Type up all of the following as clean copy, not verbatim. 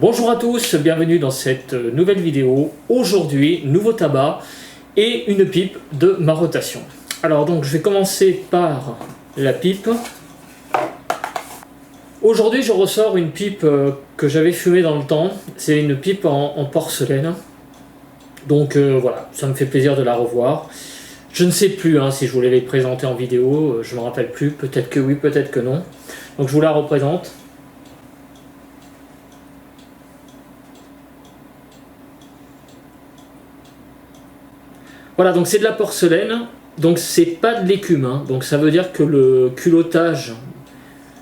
Bonjour à tous, bienvenue dans cette nouvelle vidéo. Aujourd'hui, nouveau tabac et une pipe de ma rotation. Alors donc je vais commencer par la pipe. Aujourd'hui je ressors une pipe que j'avais fumée dans le temps. C'est une pipe en porcelaine. Donc voilà, ça me fait plaisir de la revoir. Je ne sais plus si je voulais les présenter en vidéo, je ne me rappelle plus, peut-être que oui, peut-être que non. Donc je vous la représente. Voilà, donc c'est de la porcelaine, donc c'est pas de l'écume, donc ça veut dire que le culottage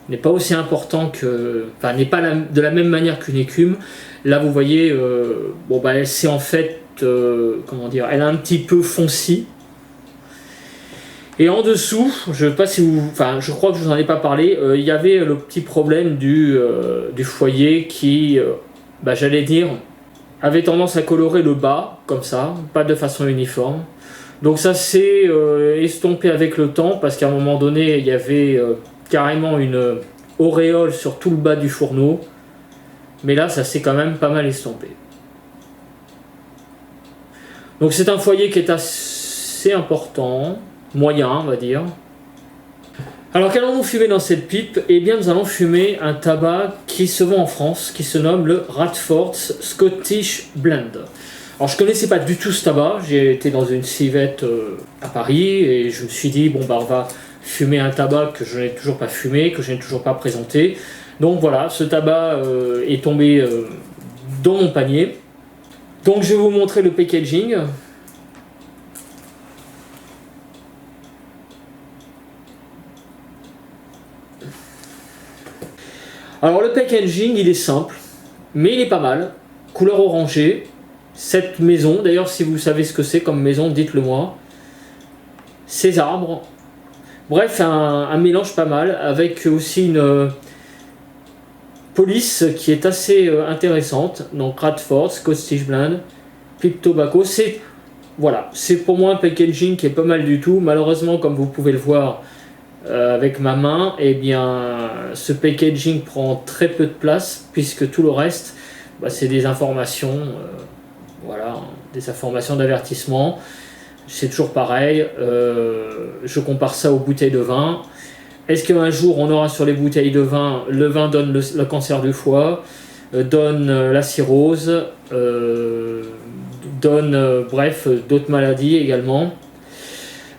n'est pas aussi important que, enfin n'est pas de la même manière qu'une écume. Là vous voyez, c'est en fait, comment dire, elle a un petit peu fonci. Et en dessous, je sais pas si vous, je crois que je vous en ai pas parlé, il y avait le petit problème du foyer qui, j'allais dire, avait tendance à colorer le bas, comme ça, pas de façon uniforme. Donc ça s'est estompé avec le temps, parce qu'à un moment donné, il y avait carrément une auréole sur tout le bas du fourneau. Mais là, ça s'est quand même pas mal estompé. Donc c'est un foyer qui est assez important, moyen, on va dire. Alors qu'allons-nous fumer dans cette pipe? Eh bien nous allons fumer un tabac qui se vend en France, qui se nomme le Radford's Scottish Blend. Alors je ne connaissais pas du tout ce tabac, j'ai été dans une civette à Paris et je me suis dit on va fumer un tabac que je n'ai toujours pas fumé, que je n'ai toujours pas présenté. Donc voilà, ce tabac est tombé dans mon panier. Donc je vais vous montrer le packaging. Alors le packaging il est simple, mais il est pas mal, couleur orangée, cette maison, d'ailleurs si vous savez ce que c'est comme maison, dites-le moi, ces arbres, bref un mélange pas mal, avec aussi une police qui est assez intéressante, donc Radford, Scottish Blend, Pipe Tobacco, c'est pour moi un packaging qui est pas mal du tout, malheureusement comme vous pouvez le voir, avec ma main, eh bien ce packaging prend très peu de place puisque tout le reste c'est des informations, des informations d'avertissement. C'est toujours pareil, je compare ça aux bouteilles de vin. Est-ce qu'un jour on aura sur les bouteilles de vin, le vin donne le cancer du foie, donne la cirrhose, donne bref d'autres maladies également?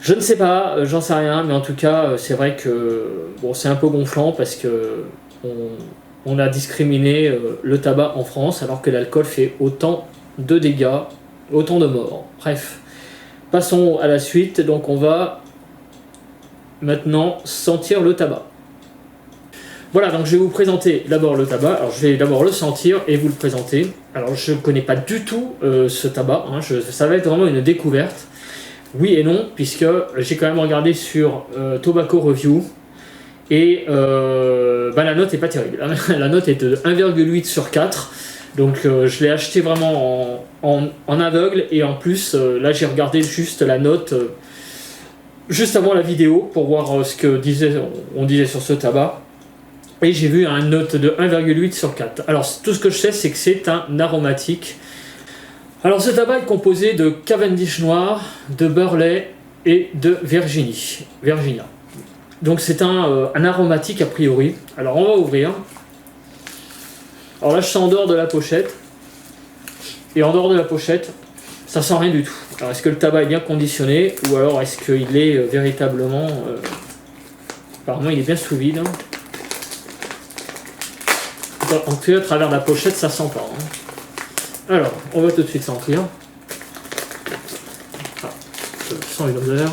Je ne sais pas, j'en sais rien, mais en tout cas, c'est vrai que c'est un peu gonflant parce que on a discriminé le tabac en France alors que l'alcool fait autant de dégâts, autant de morts. Bref, passons à la suite. Donc on va maintenant sentir le tabac. Voilà, donc je vais vous présenter d'abord le tabac. Alors je vais d'abord le sentir et vous le présenter. Alors je ne connais pas du tout ce tabac, ça va être vraiment une découverte. Oui et non, puisque j'ai quand même regardé sur Tobacco Review et la note est pas terrible. La note est de 1,8 sur 4, donc je l'ai acheté vraiment en aveugle et en plus là j'ai regardé juste la note juste avant la vidéo pour voir ce que on disait sur ce tabac et j'ai vu une note de 1,8 sur 4. Alors tout ce que je sais c'est que c'est un aromatique. Alors ce tabac est composé de Cavendish noir, de Burley et de Virginia. Donc c'est un aromatique a priori. Alors on va ouvrir. Alors là je sens en dehors de la pochette. Et en dehors de la pochette, ça sent rien du tout. Alors est-ce que le tabac est bien conditionné ou alors est-ce qu'il est véritablement... apparemment il est bien sous vide. En tout cas à travers la pochette ça sent pas. Alors, on va tout de suite sentir. Je sens une odeur.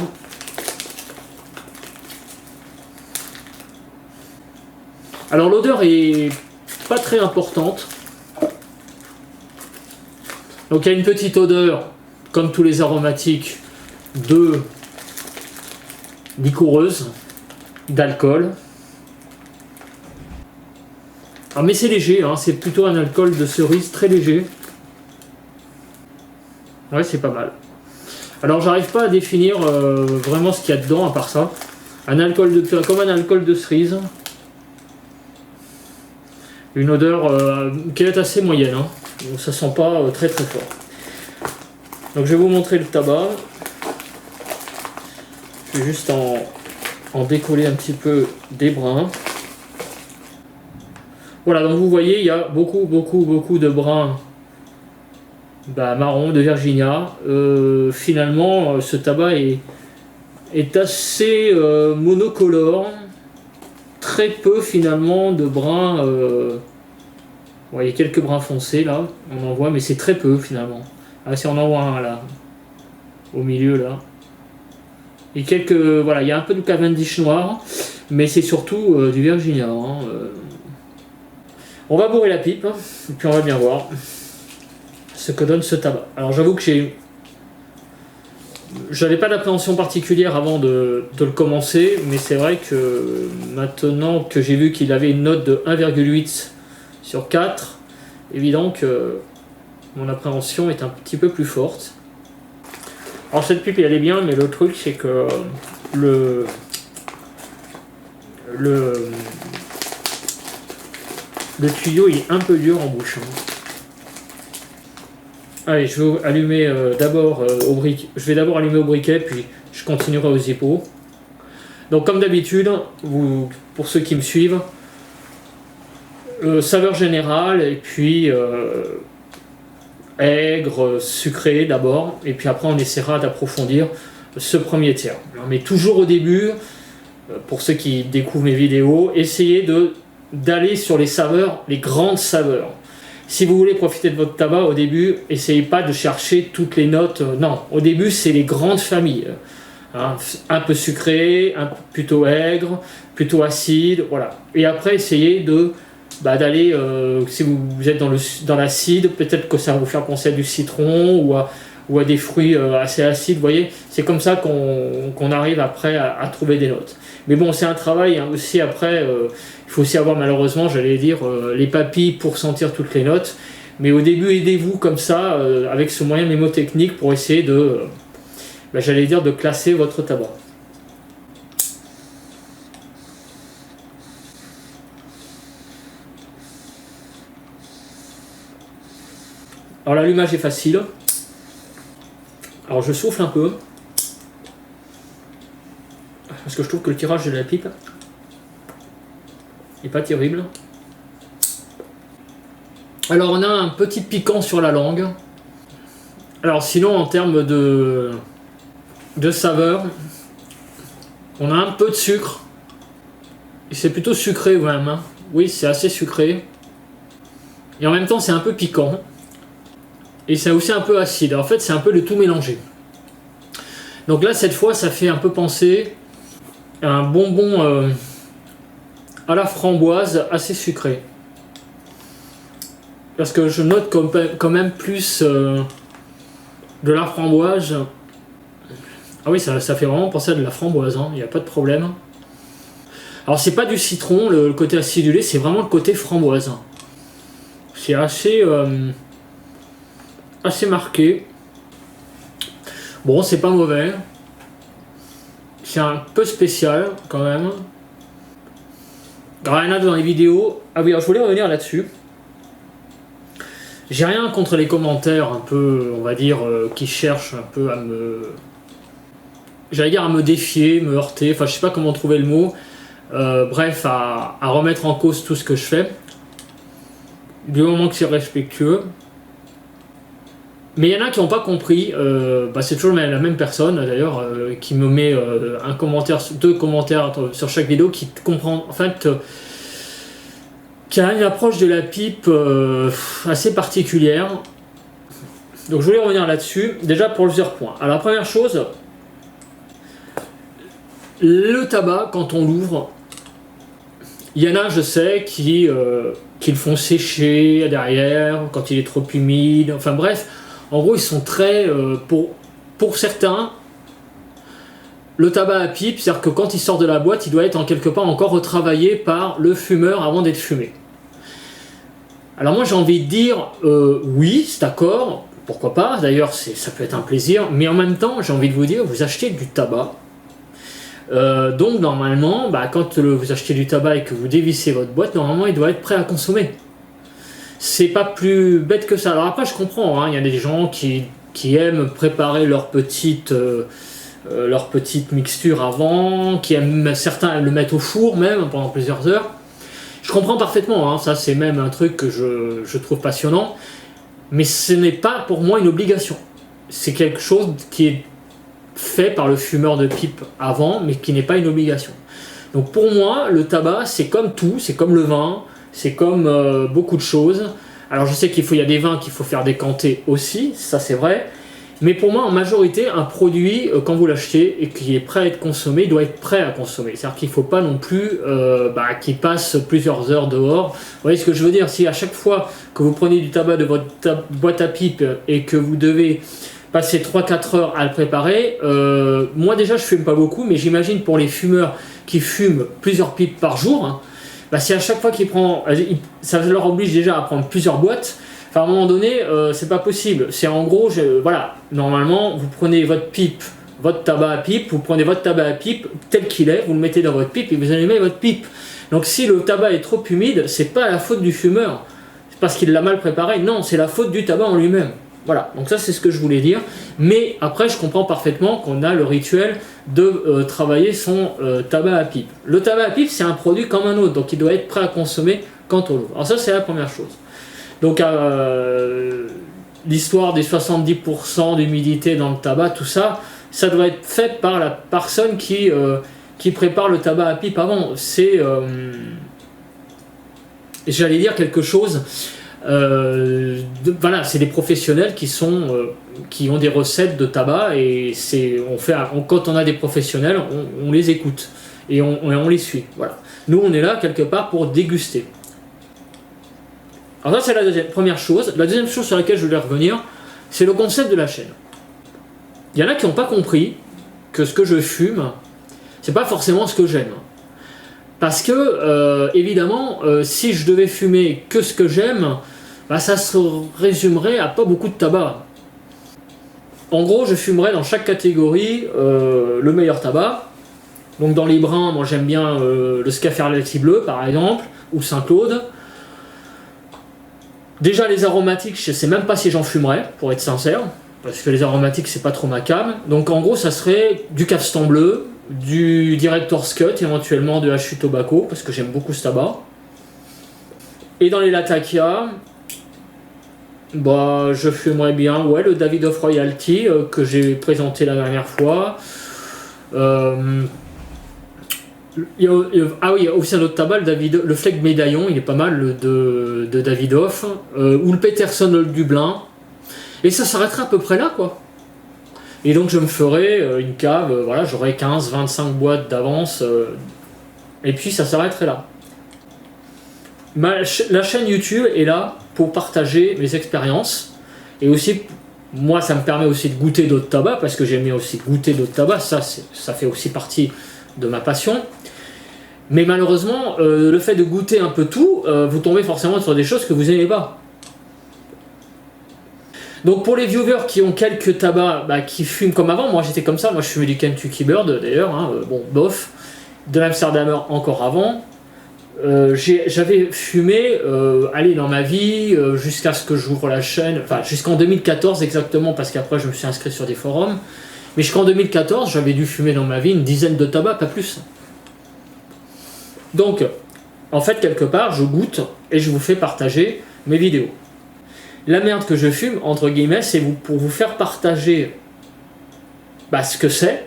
Alors l'odeur est pas très importante. Donc il y a une petite odeur, comme tous les aromatiques, de liquoreuse, d'alcool. Mais c'est léger, c'est plutôt un alcool de cerise très léger. Ouais, c'est pas mal. Alors j'arrive pas à définir vraiment ce qu'il y a dedans à part ça. Comme un alcool de cerise. Une odeur qui est assez moyenne, hein. Donc ça sent pas très très fort. Donc je vais vous montrer le tabac. Je vais juste en décoller un petit peu des brins. Voilà, donc vous voyez, il y a beaucoup de brins marron de Virginia. Finalement, ce tabac est assez monocolore. Très peu finalement de brins. Il y a quelques brins foncés là, on en voit, mais c'est très peu finalement. Ah, si on en voit un là, au milieu là. Et quelques. Voilà, il y a un peu de Cavendish noir, mais c'est surtout du Virginia. Hein. On va bourrer la pipe, hein, et puis on va bien voir ce que donne ce tabac. Alors j'avoue que j'avais pas d'appréhension particulière avant de le commencer, mais c'est vrai que maintenant que j'ai vu qu'il avait une note de 1,8 sur 4, évident que mon appréhension est un petit peu plus forte. Alors cette pipe elle est bien, mais le truc c'est que le tuyau il est un peu dur en bouche. Allez, je vais allumer d'abord au briquet. Je vais d'abord allumer au briquet, puis je continuerai aux hippos. Donc comme d'habitude, pour ceux qui me suivent, saveur générale et puis aigre, sucré d'abord, et puis après on essaiera d'approfondir ce premier tiers. Mais toujours au début, pour ceux qui découvrent mes vidéos, essayez d'aller sur les saveurs, les grandes saveurs. Si vous voulez profiter de votre tabac au début, essayez pas de chercher toutes les notes. Non, au début c'est les grandes familles. Hein, un peu sucré, plutôt aigre, plutôt acide, voilà. Et après essayez d'aller, si vous êtes dans l'acide, peut-être que ça va vous faire penser à du citron ou à des fruits assez acides, vous voyez. C'est comme ça qu'on arrive après à trouver des notes. Mais bon, c'est un travail hein, aussi après, il faut aussi avoir malheureusement, j'allais dire, les papilles pour sentir toutes les notes. Mais au début, aidez-vous comme ça, avec ce moyen mémotechnique pour essayer j'allais dire, de classer votre tabac. Alors l'allumage est facile. Alors je souffle un peu. Parce que je trouve que le tirage de la pipe n'est pas terrible. Alors on a un petit piquant sur la langue. Alors sinon en termes de saveur, on a un peu de sucre. Et c'est plutôt sucré même. Hein. Oui, c'est assez sucré. Et en même temps c'est un peu piquant. Et c'est aussi un peu acide. En fait c'est un peu le tout mélangé. Donc là cette fois ça fait un peu penser à un bonbon à la framboise assez sucré. Parce que je note quand même plus de la framboise. Ah oui, ça fait vraiment penser à de la framboise, il n'y a pas de problème. Alors c'est pas du citron, le côté acidulé, c'est vraiment le côté framboise. C'est assez marqué. Bon, c'est pas mauvais. C'est un peu spécial quand même. Rien à dans les vidéos. Ah oui, alors je voulais revenir là-dessus. J'ai rien contre les commentaires un peu, on va dire, qui cherchent un peu à me... J'allais dire à me défier, me heurter, enfin je sais pas comment trouver le mot. Bref, à remettre en cause tout ce que je fais. Du moment que c'est respectueux. Mais il y en a qui n'ont pas compris, c'est toujours la même personne d'ailleurs qui me met un commentaire, 2 commentaires sur chaque vidéo qui comprend en fait qui a une approche de la pipe assez particulière. Donc je voulais revenir là-dessus, déjà pour plusieurs points. Alors la première chose, le tabac quand on l'ouvre, il y en a je sais qui le font sécher derrière quand il est trop humide, enfin bref. En gros, ils sont très... pour certains, le tabac à pipe, c'est-à-dire que quand il sort de la boîte, il doit être en quelque part encore retravaillé par le fumeur avant d'être fumé. Alors moi, j'ai envie de dire, oui, c'est d'accord, pourquoi pas, d'ailleurs, ça peut être un plaisir, mais en même temps, j'ai envie de vous dire, vous achetez du tabac, Donc normalement, quand vous achetez du tabac et que vous dévissez votre boîte, normalement il doit être prêt à consommer. C'est pas plus bête que ça. Alors après je comprends, il y a des gens qui aiment préparer leur petite mixture avant, certains aiment le mettre au four même pendant plusieurs heures. Je comprends parfaitement, ça c'est même un truc que je trouve passionnant, mais ce n'est pas pour moi une obligation. C'est quelque chose qui est fait par le fumeur de pipe avant, mais qui n'est pas une obligation. Donc pour moi, le tabac c'est comme tout, c'est comme le vin, c'est comme beaucoup de choses. Alors je sais qu'il y a des vins qu'il faut faire décanter aussi, ça c'est vrai. Mais pour moi, en majorité, un produit, quand vous l'achetez et qui est prêt à être consommé, il doit être prêt à consommer. C'est-à-dire qu'il ne faut pas non plus qu'il passe plusieurs heures dehors. Vous voyez ce que je veux dire? Si à chaque fois que vous prenez du tabac de votre boîte à pipe et que vous devez passer 3-4 heures à le préparer, moi déjà je fume pas beaucoup, mais j'imagine pour les fumeurs qui fument plusieurs pipes par jour, si à chaque fois qu'ils prennent, ça leur oblige déjà à prendre plusieurs boîtes. Enfin, à un moment donné, c'est pas possible. C'est en gros, voilà, normalement, vous prenez votre pipe, votre tabac à pipe, vous prenez votre tabac à pipe tel qu'il est, vous le mettez dans votre pipe et vous allumez votre pipe. Donc si le tabac est trop humide, c'est pas la faute du fumeur, c'est parce qu'il l'a mal préparé, non, c'est la faute du tabac en lui-même. Voilà, donc ça c'est ce que je voulais dire. Mais après, je comprends parfaitement qu'on a le rituel de travailler son tabac à pipe. Le tabac à pipe, c'est un produit comme un autre, donc il doit être prêt à consommer quand on l'ouvre. Alors ça, c'est la première chose. Donc l'histoire des 70% d'humidité dans le tabac, tout ça, ça doit être fait par la personne qui prépare le tabac à pipe avant. C'est, j'allais dire quelque chose, voilà, c'est des professionnels qui ont des recettes de tabac et quand on a des professionnels, on les écoute et on les suit. Voilà. Nous, on est là quelque part pour déguster. Alors ça c'est la première chose. La deuxième chose sur laquelle je voulais revenir, c'est le concept de la chaîne. Il y en a qui n'ont pas compris que ce que je fume, c'est pas forcément ce que j'aime. Parce que, évidemment, si je devais fumer que ce que j'aime, ça se résumerait à pas beaucoup de tabac. En gros, je fumerais dans chaque catégorie le meilleur tabac. Donc dans les brins, moi j'aime bien le Scaferlati bleu par exemple, ou Saint-Claude. Déjà les aromatiques, je ne sais même pas si j'en fumerais, pour être sincère, parce que les aromatiques c'est pas trop ma came. Donc en gros ça serait du Capstan bleu, du Director's Cut, éventuellement de HU Tobacco, parce que j'aime beaucoup ce tabac. Et dans les Latakia, je fumerais bien le Davidoff Royalty que j'ai présenté la dernière fois. Il y a aussi un autre tabac, le Fleck Médaillon, il est pas mal de Davidoff, ou le Peterson Old Dublin, et ça s'arrêterait à peu près là, quoi. Et donc je me ferais une cave, j'aurais 15-25 boîtes d'avance, et puis ça s'arrêterait là. La chaîne YouTube est là pour partager mes expériences, et aussi, moi ça me permet aussi de goûter d'autres tabacs, parce que j'aime bien aussi goûter d'autres tabacs, ça fait aussi partie de ma passion. Mais malheureusement, le fait de goûter un peu tout, vous tombez forcément sur des choses que vous n'aimez pas. Donc pour les viewers qui ont quelques tabacs qui fument comme avant, moi j'étais comme ça, moi je fumais du Kentucky Bird d'ailleurs, bof, de l'Amsterdamer encore avant. J'avais fumé, dans ma vie, jusqu'à ce que j'ouvre la chaîne, jusqu'en 2014 exactement, parce qu'après je me suis inscrit sur des forums. Mais jusqu'en 2014, j'avais dû fumer dans ma vie une dizaine de tabacs, pas plus. Donc, en fait, quelque part, je goûte et je vous fais partager mes vidéos. La merde que je fume, entre guillemets, c'est pour vous faire partager ce que c'est,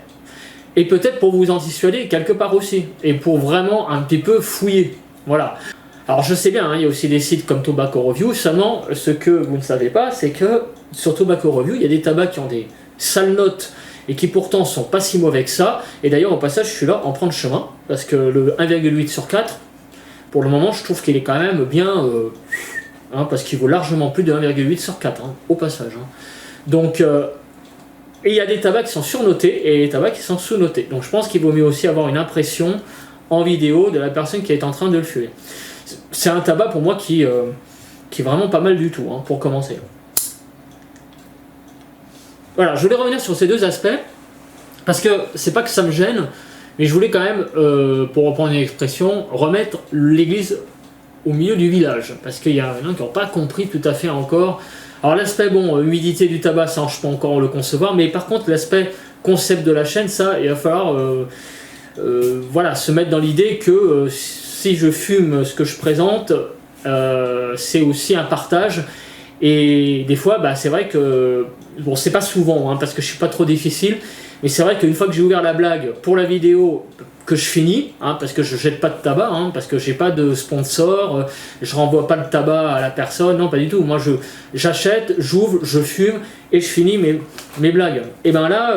et peut-être pour vous en dissuader quelque part aussi, et pour vraiment un petit peu fouiller. Voilà. Alors je sais bien, il y a aussi des sites comme Tobacco Review, seulement ce que vous ne savez pas, c'est que sur Tobacco Review, il y a des tabacs qui ont des sales notes, et qui pourtant sont pas si mauvais que ça. Et d'ailleurs au passage je suis là en prendre chemin, parce que le 1,8 sur 4, pour le moment je trouve qu'il est quand même bien, parce qu'il vaut largement plus de 1,8 sur 4, au passage. Donc, et il y a des tabacs qui sont surnotés et des tabacs qui sont sous-notés. Donc je pense qu'il vaut mieux aussi avoir une impression en vidéo de la personne qui est en train de le fumer. C'est un tabac pour moi qui est vraiment pas mal du tout, pour commencer. Voilà, je voulais revenir sur ces deux aspects, parce que c'est pas que ça me gêne, Mais je voulais quand même, pour reprendre une expression, remettre l'église au milieu du village, parce qu'il y en a qui n'ont pas compris tout à fait encore. Alors l'aspect, bon, humidité du tabac, ça je peux encore le concevoir, mais par contre l'aspect concept de la chaîne, ça, il va falloir voilà, se mettre dans l'idée que si je fume ce que je présente, c'est aussi un partage. Et des fois, bah, c'est vrai que, bon, c'est pas souvent, hein, parce que je suis pas trop difficile, mais c'est vrai qu'une fois que j'ai ouvert la blague pour la vidéo, que je finis, hein, parce que je jette pas de tabac, hein, parce que j'ai pas de sponsor, je renvoie pas de tabac à la personne, non, pas du tout. Moi, j'achète, j'ouvre, je fume et je finis mes blagues. Et ben là,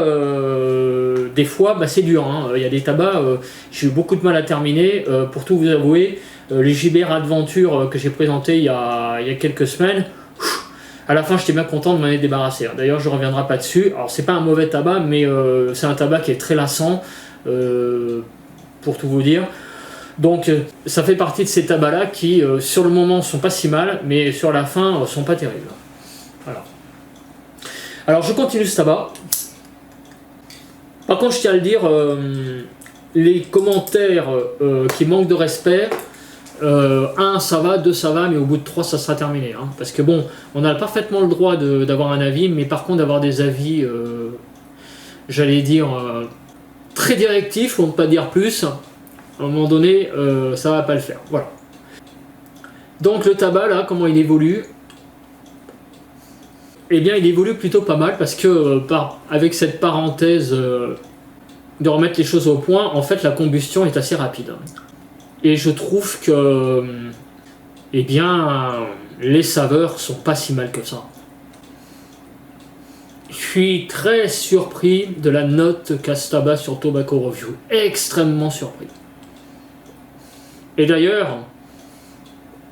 des fois, bah, c'est dur. Hein. Il y a des tabacs, j'ai eu beaucoup de mal à terminer. Pour tout vous avouer, les JBR Adventure que j'ai présentés il y a quelques semaines. À la fin, j'étais bien content de m'en être débarrassé. D'ailleurs, je ne reviendrai pas dessus. Alors, c'est pas un mauvais tabac, mais c'est un tabac qui est très lassant, pour tout vous dire. Donc, ça fait partie de ces tabacs-là qui, sur le moment, sont pas si mal, mais sur la fin, sont pas terribles. Voilà. Alors, je continue ce tabac. Par contre, je tiens à le dire, les commentaires qui manquent de respect. 1 ça va, 2 ça va, mais au bout de 3 ça sera terminé, hein. Parce que bon, on a parfaitement le droit d'avoir un avis, mais par contre d'avoir des avis, j'allais dire, très directifs, pour ne pas dire plus, à un moment donné, ça va pas le faire. Voilà. Donc le tabac, là, comment il évolue? Eh bien, il évolue plutôt pas mal, parce que avec cette parenthèse de remettre les choses au point, en fait la combustion est assez rapide. Et je trouve que, eh bien, les saveurs sont pas si mal que ça. Je suis très surpris de la note qu'a ce tabac sur Tobacco Review. Extrêmement surpris. Et d'ailleurs,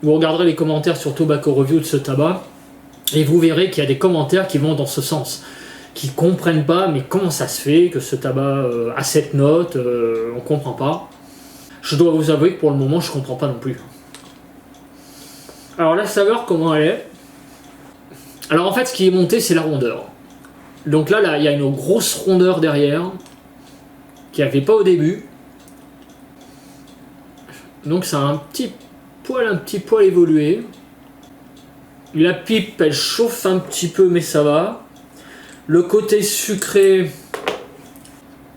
vous regarderez les commentaires sur Tobacco Review de ce tabac, et vous verrez qu'il y a des commentaires qui vont dans ce sens. Qui comprennent pas, mais comment ça se fait que ce tabac a cette note, on comprend pas. Je dois vous avouer que pour le moment, je comprends pas non plus. Alors la saveur, comment elle est? Alors en fait, ce qui est monté, c'est la rondeur. Donc là, il y a une grosse rondeur derrière, qu'il n'y avait pas au début. Donc ça a un petit poil évolué. La pipe, elle chauffe un petit peu, mais ça va. Le côté sucré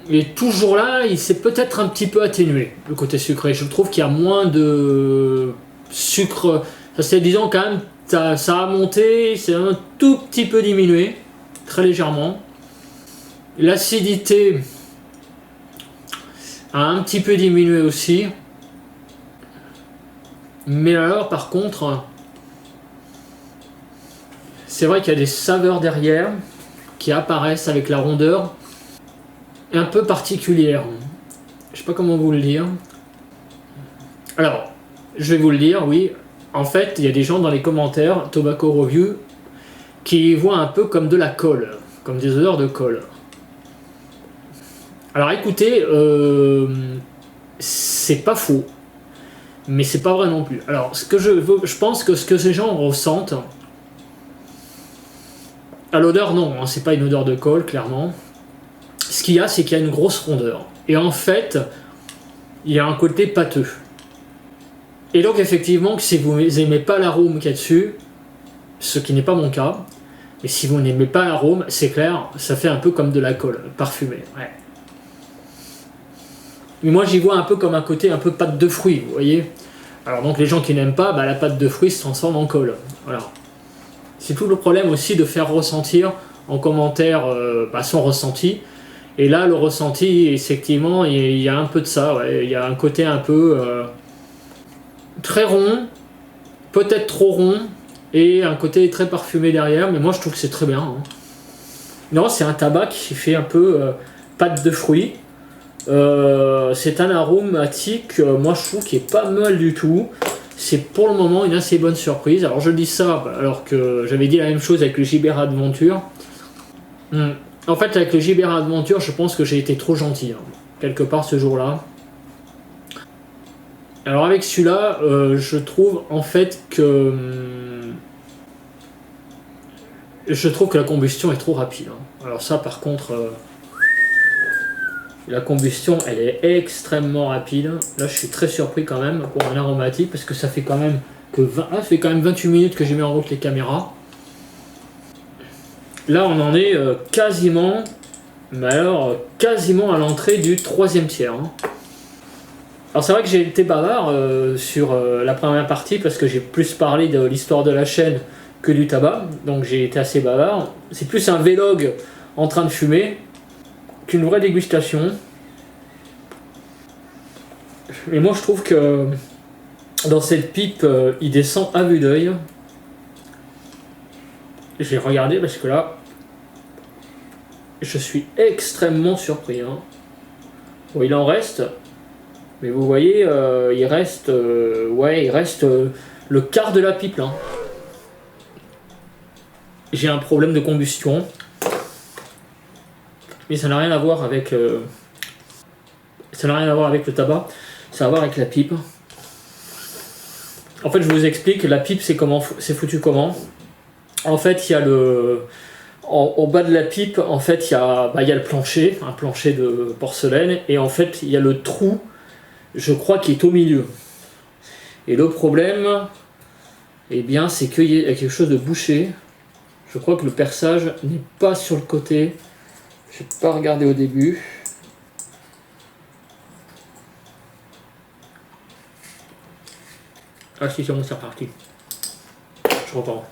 est toujours là, il s'est peut-être un petit peu atténué, le côté sucré. Je trouve qu'il y a moins de sucre. Ça c'est, disons quand même, ça a monté, c'est un tout petit peu diminué, très légèrement. L'acidité a un petit peu diminué aussi. Mais alors par contre, c'est vrai qu'il y a des saveurs derrière qui apparaissent avec la rondeur un peu particulière. Je sais pas comment vous le dire. Alors, je vais vous le dire, oui. En fait, il y a des gens dans les commentaires, Tobacco Review, qui voient un peu comme de la colle, comme des odeurs de colle. Alors écoutez, c'est pas faux, mais c'est pas vrai non plus. Alors, je pense que ce que ces gens ressentent, à l'odeur, non, hein, c'est pas une odeur de colle, clairement. Ce qu'il y a, c'est qu'il y a une grosse rondeur. Et en fait, il y a un côté pâteux. Et donc, effectivement, si vous n'aimez pas l'arôme qu'il y a dessus, ce qui n'est pas mon cas, mais si vous n'aimez pas l'arôme, c'est clair, ça fait un peu comme de la colle parfumée. Ouais. Mais moi, j'y vois un peu comme un côté un peu pâte de fruits, vous voyez. Alors, donc, les gens qui n'aiment pas, bah, la pâte de fruits se transforme en colle. Voilà. C'est tout le problème aussi de faire ressentir en commentaire son ressenti. Et là, le ressenti, effectivement, il y a un peu de ça. Ouais. Il y a un côté un peu très rond, peut-être trop rond, et un côté très parfumé derrière. Mais moi, je trouve que c'est très bien. Hein. Non, c'est un tabac qui fait un peu pâte de fruits. C'est un aromatique, moi, je trouve qui est pas mal du tout. C'est pour le moment une assez bonne surprise. Alors, je dis ça alors que j'avais dit la même chose avec le JBR Adventure. En fait, avec le JBR Adventure, je pense que j'ai été trop gentil, hein, quelque part ce jour-là. Alors avec celui-là, je trouve en fait que... je trouve que la combustion est trop rapide. Hein. Alors ça, par contre... La combustion, elle est extrêmement rapide. Là, je suis très surpris quand même pour un aromatique parce que ça fait quand même ça fait quand même 28 minutes que j'ai mis en route les caméras. Là, on en est quasiment, mais alors quasiment à l'entrée du troisième tiers. Hein. Alors c'est vrai que j'ai été bavard sur la première partie parce que j'ai plus parlé de l'histoire de la chaîne que du tabac, donc j'ai été assez bavard. C'est plus un vlog en train de fumer qu'une vraie dégustation. Et moi je trouve que dans cette pipe, il descend à vue d'œil. J'ai regardé parce que là, je suis extrêmement surpris. Hein. Bon, il en reste, mais vous voyez, il reste, le quart de la pipe là. J'ai un problème de combustion, mais ça n'a rien à voir avec, ça n'a rien à voir avec le tabac, ça a à voir avec la pipe. En fait, je vous explique, la pipe, c'est foutu comment. En fait, il y a au bas de la pipe, en fait, il y a le plancher, un plancher de porcelaine, et en fait, il y a le trou, je crois, qui est au milieu. Et le problème, eh bien, c'est qu'il y a quelque chose de bouché. Je crois que le perçage n'est pas sur le côté. Je n'ai pas regardé au début. Ah si, c'est bon, c'est reparti. Je repars.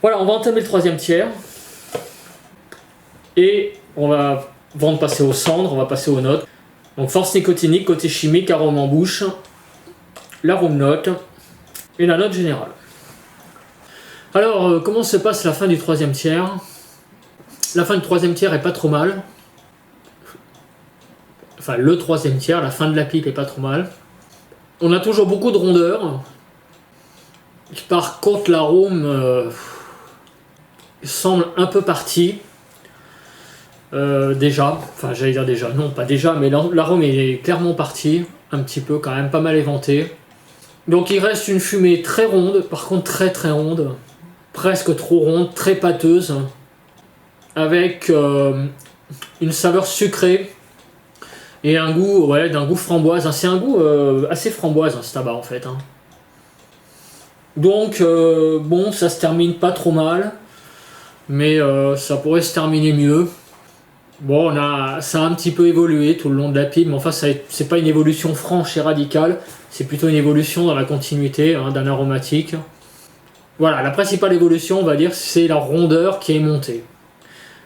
Voilà, on va entamer le troisième tiers. Et on va, avant de passer aux cendres, on va passer aux notes. Donc force nicotinique, côté chimique, arôme en bouche, l'arôme note et la note générale. Alors, comment se passe la fin du troisième tiers? La fin du troisième tiers est pas trop mal. Enfin, le troisième tiers, la fin de la pipe est pas trop mal. On a toujours beaucoup de rondeur. Par contre, l'arôme semble un peu parti. Déjà, enfin j'allais dire déjà, non pas déjà, mais l'arôme est clairement parti. Un petit peu quand même, pas mal éventé. Donc il reste une fumée très ronde, par contre très très ronde. Presque trop ronde, très pâteuse. Avec une saveur sucrée. Et un goût, ouais, d'un goût framboise. C'est un goût assez framboise, ce tabac en fait. Hein. Donc, bon, ça se termine pas trop mal. Mais ça pourrait se terminer mieux. Bon, ça a un petit peu évolué tout le long de la pipe. Mais enfin, c'est pas une évolution franche et radicale. C'est plutôt une évolution dans la continuité d'un aromatique. Voilà, la principale évolution, on va dire, c'est la rondeur qui est montée.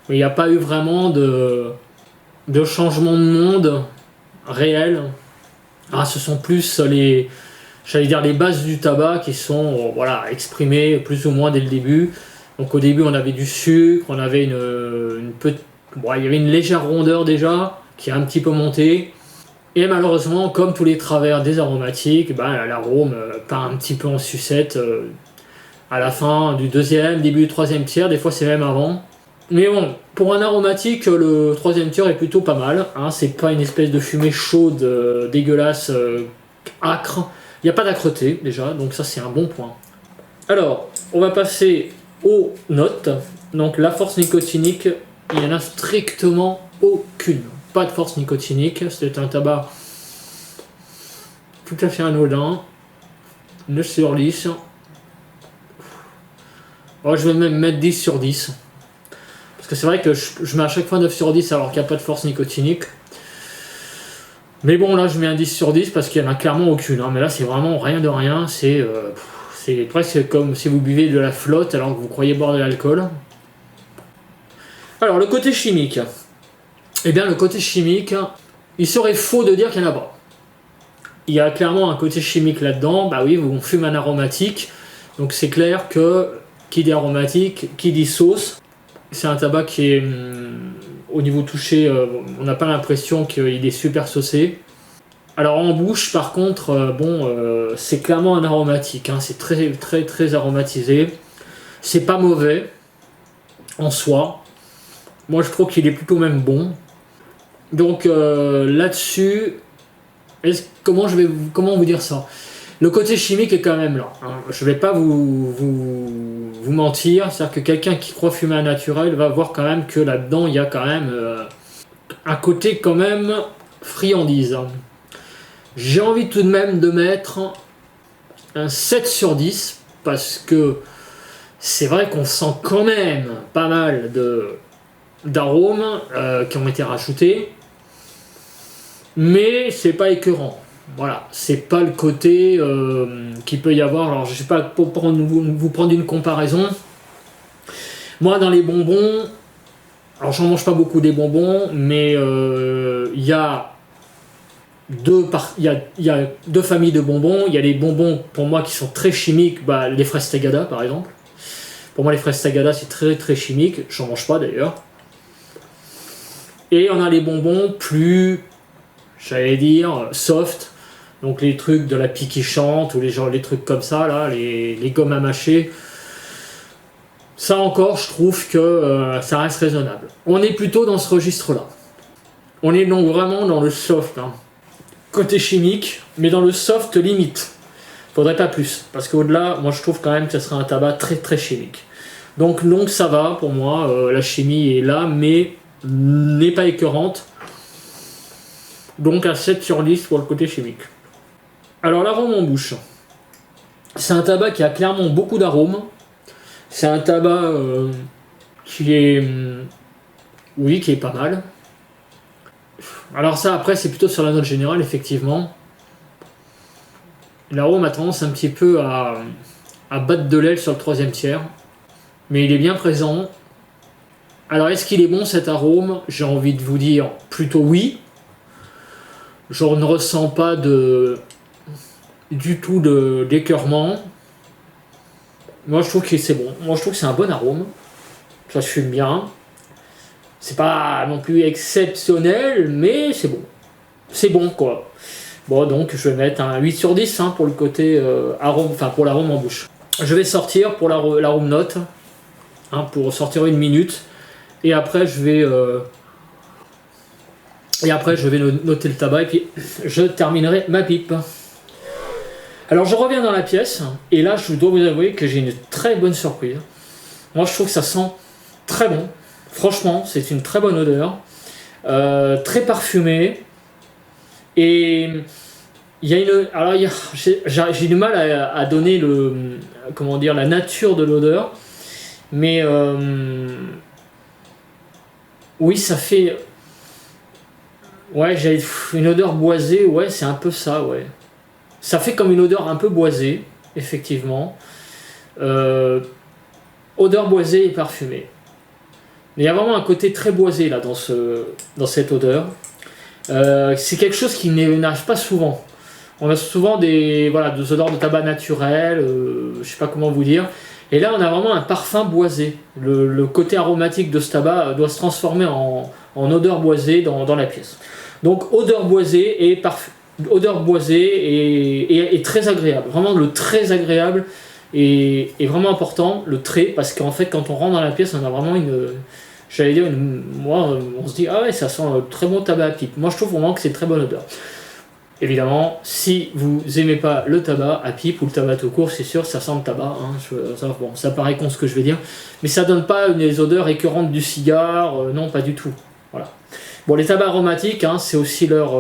Mais il n'y a pas eu vraiment de changement de monde réel. Ce sont plus les bases du tabac qui sont exprimées plus ou moins dès le début. Donc au début on avait du sucre, on avait il y avait une légère rondeur déjà qui a un petit peu monté. Et malheureusement, comme tous les travers des aromatiques, l'arôme part un petit peu en sucette à la fin du deuxième, début du troisième tiers, des fois c'est même avant. Mais bon, pour un aromatique, le troisième tiers est plutôt pas mal. Hein, c'est pas une espèce de fumée chaude, dégueulasse, âcre. Il n'y a pas d'âcreté déjà, donc ça c'est un bon point. Alors, on va passer aux notes. Donc la force nicotinique, il n'y en a strictement aucune. Pas de force nicotinique, c'est un tabac tout à fait anodin. 9 sur 10. Je vais même mettre 10 sur 10. Parce que c'est vrai que je mets à chaque fois 9 sur 10 alors qu'il n'y a pas de force nicotinique. Mais bon, là je mets un 10 sur 10 parce qu'il n'y en a clairement aucune. Hein. Mais là c'est vraiment rien de rien. C'est presque comme si vous buvez de la flotte alors que vous croyez boire de l'alcool. Alors le côté chimique. Eh bien le côté chimique, il serait faux de dire qu'il n'y en a pas. Il y a clairement un côté chimique là-dedans. Bah oui, on fume un aromatique. Donc c'est clair que qui dit aromatique, qui dit sauce. C'est un tabac qui est, au niveau touché, on n'a pas l'impression qu'il est super saucé. Alors en bouche, par contre, c'est clairement un aromatique. Hein, c'est très très très aromatisé. C'est pas mauvais en soi. Moi, je trouve qu'il est plutôt même bon. Donc là-dessus, comment vous dire ça? Le côté chimique est quand même là. Hein. Je vais pas vous vous mentir, c'est-à-dire que quelqu'un qui croit fumer un naturel va voir quand même que là-dedans il y a quand même un côté quand même friandise. J'ai envie tout de même de mettre un 7 sur 10 parce que c'est vrai qu'on sent quand même pas mal d'arômes qui ont été rajoutés, mais c'est pas écœurant. Voilà, c'est pas le côté qu'il peut y avoir. Alors je sais pas, pour vous prendre une comparaison, moi dans les bonbons, alors j'en mange pas beaucoup des bonbons, mais il y a deux familles de bonbons. Il y a les bonbons pour moi qui sont très chimiques, les fraises Tagada par exemple. Pour moi les fraises Tagada c'est très très chimique, j'en mange pas d'ailleurs. Et on a les bonbons plus, j'allais dire, soft, donc les trucs de la pie qui chante, ou les trucs comme ça, là, les gommes à mâcher. Ça encore, je trouve que ça reste raisonnable. On est plutôt dans ce registre-là. On est donc vraiment dans le soft, hein. Côté chimique, mais dans le soft limite. Faudrait pas plus, parce qu'au-delà, moi je trouve quand même que ce serait un tabac très très chimique. Donc ça va, pour moi, la chimie est là, mais n'est pas écœurante. Donc un 7 sur 10 pour le côté chimique. Alors l'arôme en bouche. C'est un tabac qui a clairement beaucoup d'arômes. C'est un tabac qui est pas mal. Alors ça après c'est plutôt sur la note générale effectivement. L'arôme a tendance un petit peu à battre de l'aile sur le troisième tiers. Mais il est bien présent. Alors est-ce qu'il est bon cet arôme? J'ai envie de vous dire plutôt oui. Je ne ressens pas du tout d'écœurement. Moi je trouve que c'est bon. Moi je trouve que c'est un bon arôme. Ça se fume bien. C'est pas non plus exceptionnel, mais c'est bon. C'est bon quoi. Bon donc je vais mettre un 8 sur 10 hein, pour le côté arôme, enfin pour l'arôme en bouche. Je vais sortir pour l'arôme note. Hein, pour sortir une minute. Et après je vais noter le tabac et puis je terminerai ma pipe. Alors je reviens dans la pièce et là je dois vous avouer que j'ai une très bonne surprise. Moi je trouve que ça sent très bon. Franchement c'est une très bonne odeur. Très parfumée. Et il y a une. Alors j'ai du mal à donner la nature de l'odeur. Mais oui ça fait. Ouais, j'ai une odeur boisée, ouais, c'est un peu ça, ouais. Ça fait comme une odeur un peu boisée, effectivement. Odeur boisée et parfumée. Mais il y a vraiment un côté très boisé là dans cette odeur. C'est quelque chose qui n'arrive pas souvent. On a souvent des odeurs de tabac naturel, je sais pas comment vous dire. Et là, on a vraiment un parfum boisé. Le côté aromatique de ce tabac doit se transformer en odeur boisée dans la pièce. Donc odeur boisée et très agréable. Vraiment le très agréable est vraiment important, le très, parce qu'en fait quand on rentre dans la pièce on a vraiment on se dit ah ouais ça sent un très bon tabac à pipe. Moi je trouve vraiment que c'est une très bonne odeur. Évidemment, si vous aimez pas le tabac à pipe ou le tabac tout court, c'est sûr, ça sent le tabac. Hein, ça paraît con ce que je vais dire, mais ça donne pas les odeurs écœurantes du cigare, non, pas du tout. Voilà. Bon, les tabacs aromatiques, hein, c'est aussi leur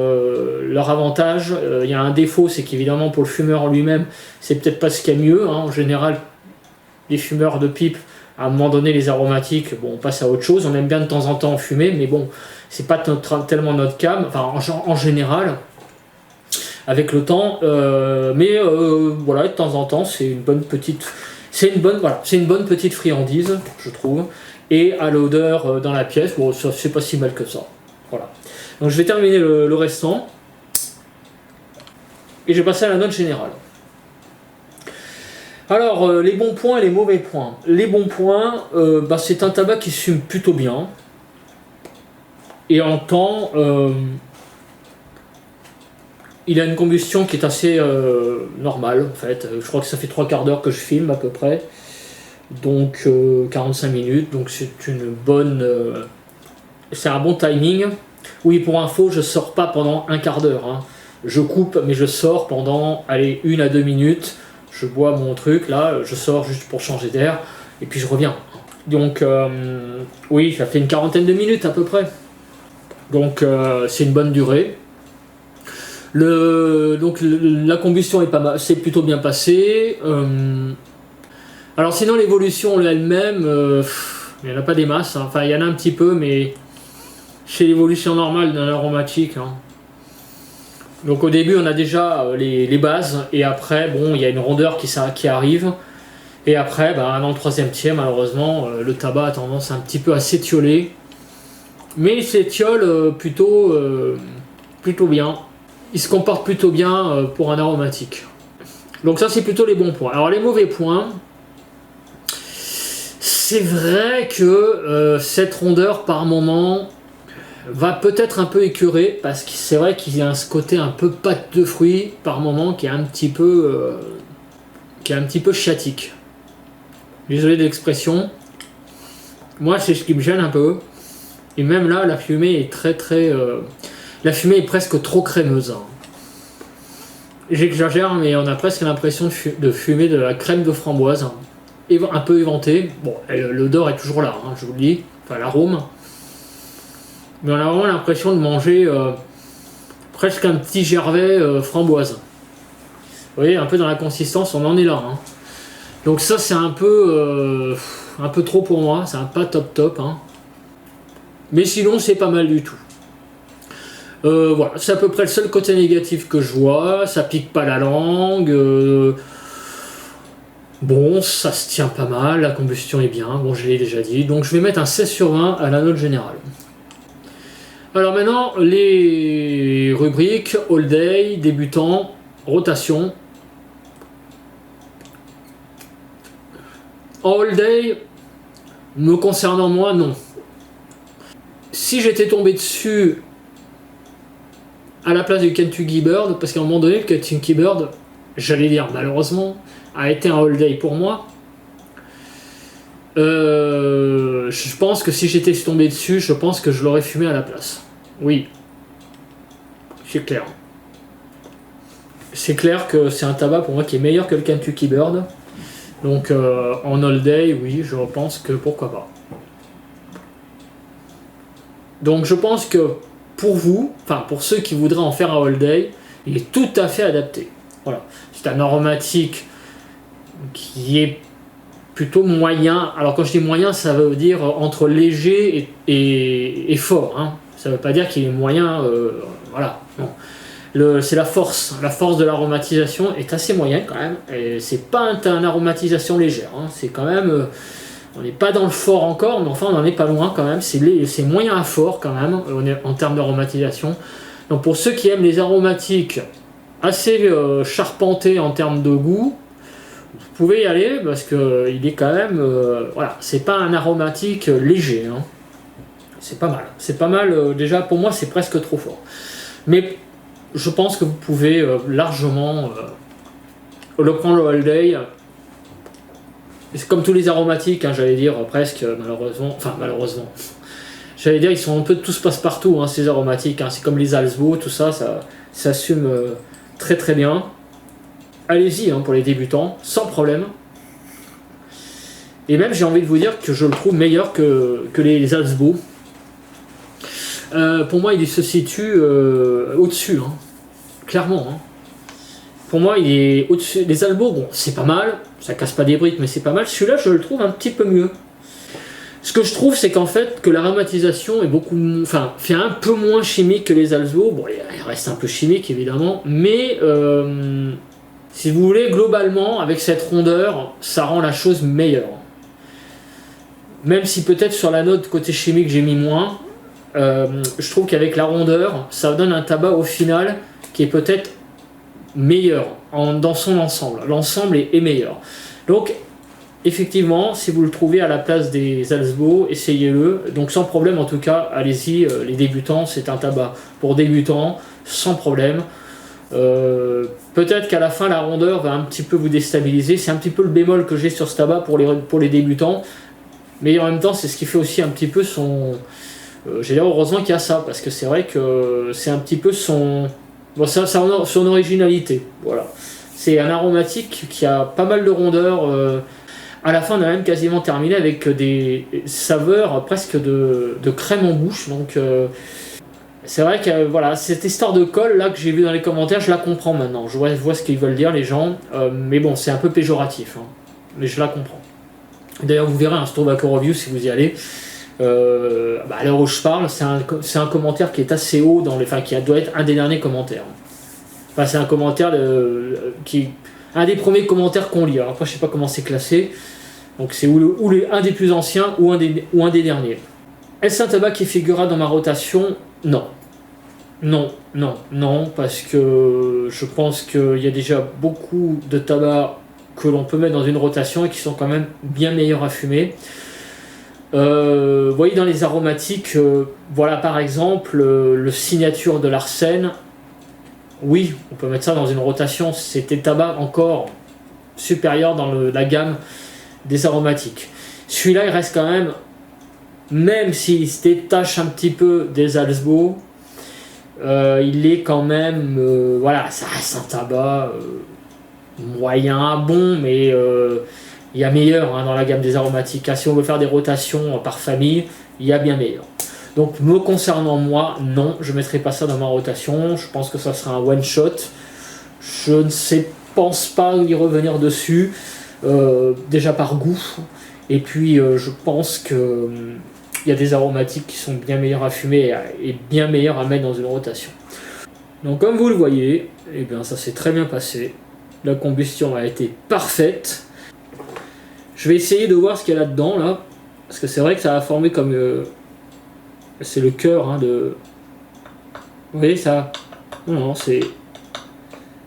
avantage. Il y a un défaut, c'est qu'évidemment pour le fumeur en lui-même, c'est peut-être pas ce qu'il y a mieux. Hein. En général, les fumeurs de pipe, à un moment donné, les aromatiques, bon, on passe à autre chose. On aime bien de temps en temps en fumer, mais bon, c'est pas tellement notre cas. Enfin, en général. Avec le temps, voilà, de temps en temps, c'est une bonne petite friandise, je trouve, et à l'odeur dans la pièce, bon, ça c'est pas si mal que ça, voilà. Donc je vais terminer le restant, et je vais passer à la note générale. Alors, les bons points et les mauvais points. Les bons points, c'est un tabac qui se fume plutôt bien, et en temps... il a une combustion qui est assez normale en fait. Je crois que ça fait 3 quarts d'heure que je filme à peu près. Donc 45 minutes. Donc c'est c'est un bon timing. Oui, pour info, je sors pas pendant un quart d'heure. Hein. Je coupe, mais je sors pendant 1 à 2 minutes. Je bois mon truc là, je sors juste pour changer d'air. et puis je reviens. Donc oui, ça fait une quarantaine de minutes à peu près. Donc c'est une bonne durée. Donc la combustion est pas mal, c'est plutôt bien passé. Alors sinon l'évolution elle-même, il n'y en a pas des masses, hein. Enfin il y en a un petit peu, mais chez l'évolution normale d'un aromatique. Hein. Donc au début on a déjà les bases, et après bon il y a une rondeur qui arrive. Et après, dans le troisième tiers, malheureusement, le tabac a tendance un petit peu à s'étioler. Mais il s'étiole plutôt bien. Il se comporte plutôt bien pour un aromatique. Donc ça, c'est plutôt les bons points. Alors les mauvais points, c'est vrai que cette rondeur, par moment, va peut-être un peu écœurer, parce que c'est vrai qu'il y a ce côté un peu pâte de fruits, par moment, qui est un petit peu chiatique. Désolé de l'expression. Moi, c'est ce qui me gêne un peu. Et même là, la fumée est la fumée est presque trop crémeuse. Hein. J'exagère, mais on a presque l'impression de fumer de la crème de framboise. Hein. Un peu éventée. Bon, l'odeur est toujours là, hein, je vous le dis. Enfin, l'arôme. Mais on a vraiment l'impression de manger presque un petit gervais framboise. Vous voyez, un peu dans la consistance, on en est là. Hein. Donc ça c'est un peu trop pour moi, c'est un pas top. Hein. Mais sinon c'est pas mal du tout. Voilà, c'est à peu près le seul côté négatif que je vois, ça pique pas la langue. Bon, ça se tient pas mal, la combustion est bien, bon je l'ai déjà dit. Donc je vais mettre un 16/20 à la note générale. Alors maintenant, les rubriques all day, débutant, rotation. En all day, me concernant moi, non. Si j'étais tombé dessus à la place du Kentucky Bird, parce qu'à un moment donné, le Kentucky Bird, j'allais dire malheureusement, a été un all day pour moi. Je pense que si j'étais tombé dessus, je pense que je l'aurais fumé à la place. Oui. C'est clair. C'est clair que c'est un tabac pour moi qui est meilleur que le Kentucky Bird. Donc en all day, oui, je pense que pourquoi pas. Donc je pense que pour vous, enfin pour ceux qui voudraient en faire un all day, il est tout à fait adapté. Voilà. C'est un aromatique qui est plutôt moyen. Alors quand je dis moyen, ça veut dire entre léger et fort. Hein. Ça veut pas dire qu'il est moyen. Voilà. Non. C'est la force de l'aromatisation est assez moyenne quand même, et c'est pas une aromatisation légère, hein. C'est quand même, on n'est pas dans le fort encore, mais enfin on en est pas loin quand même, c'est moyen à fort quand même, en termes d'aromatisation. Donc pour ceux qui aiment les aromatiques assez charpentés en termes de goût, vous pouvez y aller, parce que il est quand même, voilà, c'est pas un aromatique léger, hein. C'est pas mal, déjà pour moi c'est presque trop fort. Mais je pense que vous pouvez largement le prendre le all day. C'est comme tous les aromatiques, hein, j'allais dire presque, malheureusement. J'allais dire, ils sont un peu tous passe-partout, hein, ces aromatiques. Hein, c'est comme les Alsbo, tout ça, ça s'assume très très bien. Allez-y hein, pour les débutants, sans problème. Et même, j'ai envie de vous dire que je le trouve meilleur que les Alsbo. Pour moi, il se situe au-dessus, hein. Clairement. Hein. Pour moi, il est au-dessus. Les Albo, bon, c'est pas mal, ça casse pas des briques, mais c'est pas mal. Celui-là, je le trouve un petit peu mieux. Ce que je trouve, c'est qu'en fait, que l'aromatisation est fait un peu moins chimique que les Alsbo. Bon, il reste un peu chimique, évidemment, mais si vous voulez, globalement, avec cette rondeur, ça rend la chose meilleure. Même si peut-être sur la note côté chimique, j'ai mis moins. Je trouve qu'avec la rondeur, ça donne un tabac au final qui est peut-être meilleur dans son ensemble. L'ensemble est meilleur. Donc, effectivement, si vous le trouvez à la place des Alsbo, essayez-le. Donc, sans problème, en tout cas, allez-y. Les débutants, c'est un tabac pour débutants, sans problème. Peut-être qu'à la fin, la rondeur va un petit peu vous déstabiliser. C'est un petit peu le bémol que j'ai sur ce tabac pour les débutants. Mais en même temps, c'est ce qui fait aussi un petit peu son... j'ai dire heureusement qu'il y a ça, parce que c'est vrai que c'est un petit peu son originalité. Voilà. C'est un aromatique qui a pas mal de rondeur. À la fin, on a même quasiment terminé avec des saveurs presque de crème en bouche. Donc, c'est vrai que voilà, cette histoire de colle là que j'ai vu dans les commentaires, je la comprends maintenant. Je vois ce qu'ils veulent dire les gens, mais bon, c'est un peu péjoratif, hein, mais je la comprends. D'ailleurs, vous verrez un Strobaco Review si vous y allez. À l'heure où je parle, c'est un commentaire qui est assez haut qui doit être un des derniers commentaires. Enfin, c'est un commentaire un des premiers commentaires qu'on lit. Alors après, je sais pas comment c'est classé. Donc c'est un des plus anciens ou un des derniers. Est-ce un tabac qui figurera dans ma rotation? Non. Non, parce que je pense qu'il y a déjà beaucoup de tabacs que l'on peut mettre dans une rotation et qui sont quand même bien meilleurs à fumer. Vous voyez dans les aromatiques, voilà par exemple le signature de l'Arsène. Oui, on peut mettre ça dans une rotation, c'est des tabacs encore supérieurs dans la gamme des aromatiques. Celui-là, il reste quand même s'il se détache un petit peu des Alsbo, il est quand même, voilà, ça reste un tabac moyen à bon, mais il y a meilleur dans la gamme des aromatiques. Si on veut faire des rotations par famille, il y a bien meilleur. Donc me concernant moi, non, je ne mettrai pas ça dans ma rotation. Je pense que ça sera un one shot. Je ne pense pas y revenir dessus. Déjà par goût, et puis je pense que il y a des aromatiques qui sont bien meilleurs à fumer et bien meilleurs à mettre dans une rotation. Donc comme vous le voyez, eh bien, ça s'est très bien passé, la combustion a été parfaite. Je vais essayer de voir ce qu'il y a là-dedans là, parce que c'est vrai que ça a formé comme c'est le cœur de... Vous voyez ça? Non, c'est...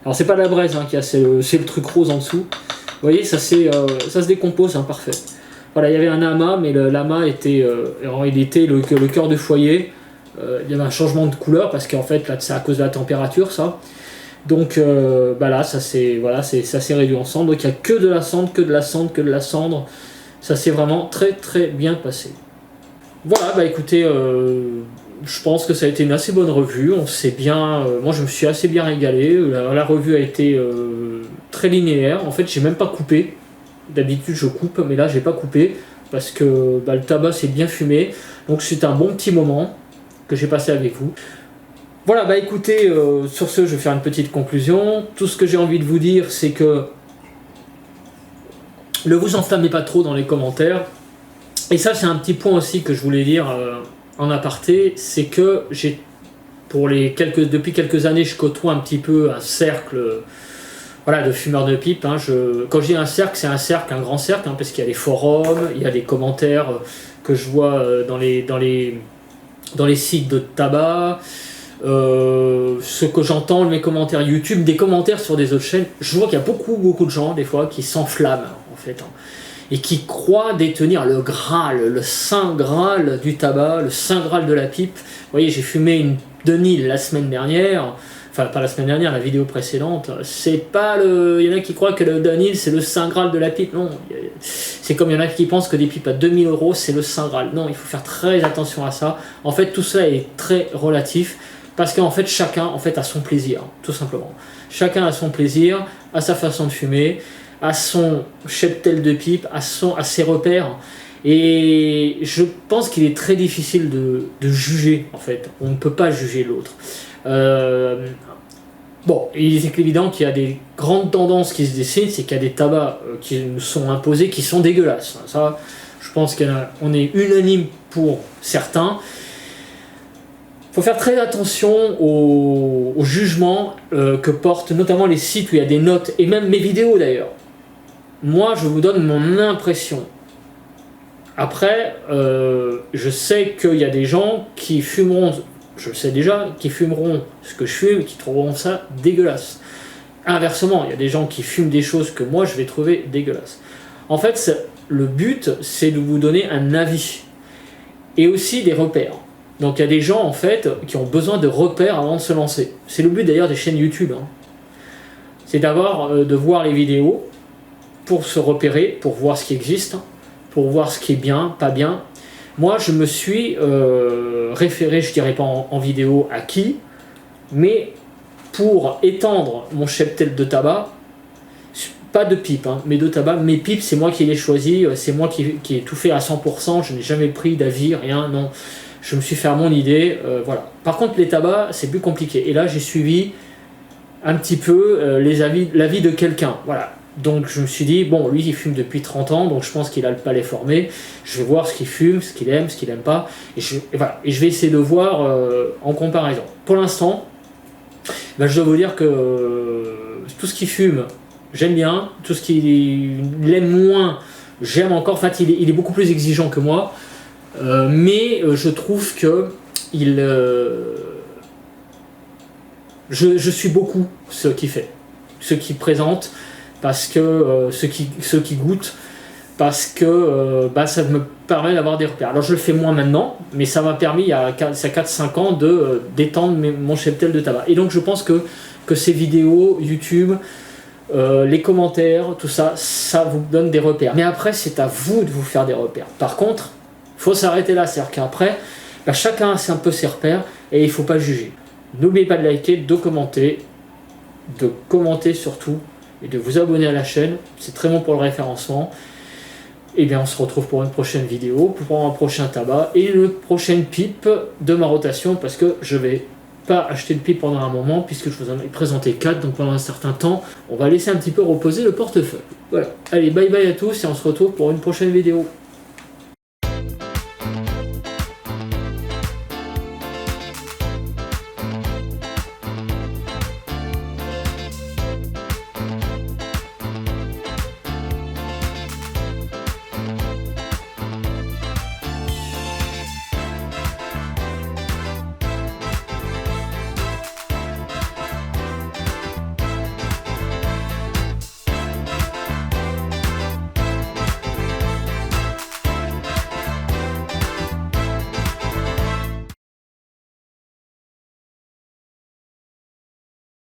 Alors c'est pas la braise qui a, c'est le truc rose en dessous. Vous voyez, ça se décompose, parfait. Voilà, il y avait un amas, mais l'amas était, il était le cœur du foyer. Il y avait un changement de couleur parce qu'en fait, là, c'est à cause de la température, ça. Donc là, ça s'est réduit en cendres. Donc il n'y a que de la cendre, que de la cendre, que de la cendre. Ça s'est vraiment très très bien passé. Voilà, écoutez, je pense que ça a été une assez bonne revue. On s'est bien, moi je me suis assez bien régalé. La revue a été très linéaire. En fait, j'ai même pas coupé. D'habitude, je coupe, mais là, j'ai pas coupé parce que le tabac s'est bien fumé. Donc, c'est un bon petit moment que j'ai passé avec vous. Voilà, écoutez, sur ce, je vais faire une petite conclusion. Tout ce que j'ai envie de vous dire, c'est que ne vous enflammez pas trop dans les commentaires. Et ça, c'est un petit point aussi que je voulais dire en aparté, c'est que depuis quelques années, je côtoie un petit peu un cercle de fumeurs de pipe. Quand je dis un cercle, c'est un grand cercle, parce qu'il y a des forums, il y a des commentaires que je vois dans les sites de tabac, ce que j'entends, mes commentaires YouTube, des commentaires sur des autres chaînes. Je vois qu'il y a beaucoup de gens, des fois, qui s'enflamment, en fait, et qui croient détenir le Graal, le Saint Graal du tabac, le Saint Graal de la pipe. Vous voyez, j'ai fumé une Dunhill la semaine dernière, enfin pas la semaine dernière, la vidéo précédente. C'est pas il y en a qui croient que le Dunhill c'est le Saint Graal de la pipe. Non, c'est comme il y en a qui pensent que des pipes à 2000 € c'est le Saint Graal. Non, il faut faire très attention à ça. En fait, tout ça est très relatif parce qu'en fait, chacun a son plaisir, tout simplement. Chacun a son plaisir, à sa façon de fumer, à son cheptel de pipe, à ses repères. Et je pense qu'il est très difficile de juger, en fait. On ne peut pas juger l'autre. Il est évident qu'il y a des grandes tendances qui se dessinent, c'est qu'il y a des tabacs qui nous sont imposés, qui sont dégueulasses. Ça, je pense qu'on est unanime pour certains. Il faut faire très attention au jugement que portent notamment les sites où il y a des notes, et même mes vidéos d'ailleurs. Moi, je vous donne mon impression. Après, je sais qu'il y a des gens qui fumeront, je le sais déjà, qui fumeront ce que je fume et qui trouveront ça dégueulasse. Inversement, il y a des gens qui fument des choses que moi je vais trouver dégueulasses. En fait, le but, c'est de vous donner un avis et aussi des repères. Donc il y a des gens en fait qui ont besoin de repères avant de se lancer. C'est le but d'ailleurs des chaînes YouTube. C'est de voir les vidéos pour se repérer, pour voir ce qui existe, pour voir ce qui est bien, pas bien. Moi, je me suis référé, je dirais pas en vidéo à qui, mais pour étendre mon cheptel de tabac, pas de pipe, hein, mais de tabac. Mes pipes, c'est moi qui les choisis, c'est moi qui ai tout fait à 100%, je n'ai jamais pris d'avis, rien, non. Je me suis fait à mon idée, voilà. Par contre, les tabacs, c'est plus compliqué. Et là, j'ai suivi un petit peu l'avis de quelqu'un, voilà. Donc je me suis dit, bon, lui il fume depuis 30 ans, donc je pense qu'il a le palais formé, je vais voir ce qu'il fume, ce qu'il aime pas, et voilà. Et je vais essayer de voir en comparaison. Pour l'instant, ben, je dois vous dire que tout ce qu'il fume, j'aime bien, tout ce qu'il aime moins, j'aime encore. En fait, il est beaucoup plus exigeant que moi, mais je trouve que je suis beaucoup ce qu'il fait, ce qu'il présente, parce que ceux qui goûtent, parce que ça me permet d'avoir des repères. Alors je le fais moins maintenant, mais ça m'a permis il y a 4-5 ans de d'étendre mon cheptel de tabac. Et donc je pense que ces vidéos YouTube, les commentaires, tout ça, ça vous donne des repères. Mais après, c'est à vous de vous faire des repères. Par contre, il faut s'arrêter là, c'est-à-dire qu'après, chacun a un peu ses repères et il ne faut pas juger. N'oubliez pas de liker, de commenter surtout, et de vous abonner à la chaîne, c'est très bon pour le référencement. Et bien on se retrouve pour une prochaine vidéo, pour un prochain tabac et une prochaine pipe de ma rotation, parce que je vais pas acheter de pipe pendant un moment, puisque je vous en ai présenté 4, donc pendant un certain temps, on va laisser un petit peu reposer le portefeuille. Voilà, allez, bye bye à tous et on se retrouve pour une prochaine vidéo.